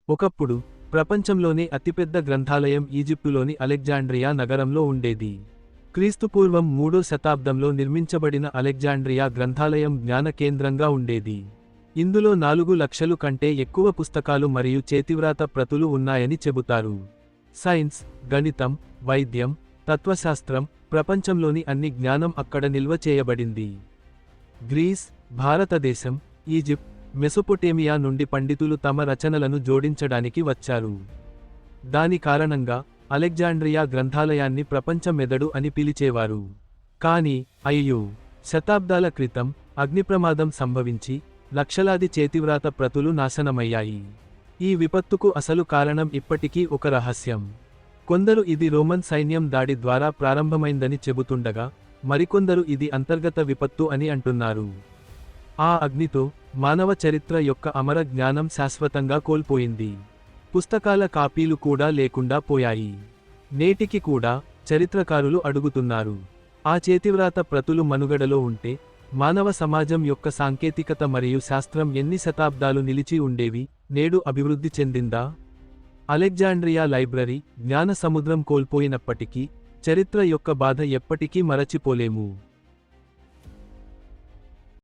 ఒకప్పుడు ప్రపంచంలోనే అతిపెద్ద గ్రంథాలయం ఈజిప్టులోని అలెగ్జాండ్రియా నగరంలో ఉండేది. క్రీస్తుపూర్వం 3వ శతాబ్దంలో నిర్మించబడిన అలెగ్జాండ్రియా గ్రంథాలయం జ్ఞాన కేంద్రంగా ఉండేది. ఇందులో 4 లక్షలు కంటే ఎక్కువ పుస్తకాలు మరియు చేతివ్రాత ప్రతులు ఉన్నాయని చెబుతారు. సైన్స్, గణితం, వైద్యం, తత్వశాస్త్రం, ప్రపంచంలోని అన్ని జ్ఞానం అక్కడ నిల్వ చేయబడింది. గ్రీస్, భారతదేశం, ఈజిప్ట్, మెసొపొటేమియా నుండి పండితులు తమ రచనలను జోడించడానికి వచ్చారు. దాని కారణంగా అలెగ్జాండ్రియా గ్రంథాలయాన్ని ప్రపంచ మెదడు అని పిలిచేవారు. కానీ అయ్యో, శతాబ్దాల క్రితం అగ్నిప్రమాదం సంభవించి లక్షలాది చేతివ్రాత ప్రతులు నాశనమయ్యాయి. ఈ విపత్తుకు అసలు కారణం ఇప్పటికీ ఒక రహస్యం. కొందరు ఇది రోమన్ సైన్యం దాడి ద్వారా ప్రారంభమైందని చెబుతుండగా, మరికొందరు ఇది అంతర్గత విపత్తు అని అంటున్నారు. ఆ అగ్నితో మానవ చరిత్ర యొక్క అమర జ్ఞానం శాశ్వతంగా కోల్పోయింది. పుస్తకాల కాపీలు కూడా లేకుండా పోయాయి. నేటికి కూడా చరిత్రకారులు అడుగుతున్నారు, ఆ చేతివ్రాత ప్రతులు మనుగడలో ఉంటే మానవ సమాజం యొక్క సాంకేతికత మరియు శాస్త్రం ఎన్ని శతాబ్దాలు నిలిచి ఉండేవి? నేడు అభివృద్ధి చెందిందా? అలెగ్జాండ్రియా లైబ్రరీ జ్ఞాన సముద్రం కోల్పోయినప్పటికీ చరిత్ర యొక్క బాధ ఎప్పటికీ మరచిపోలేము.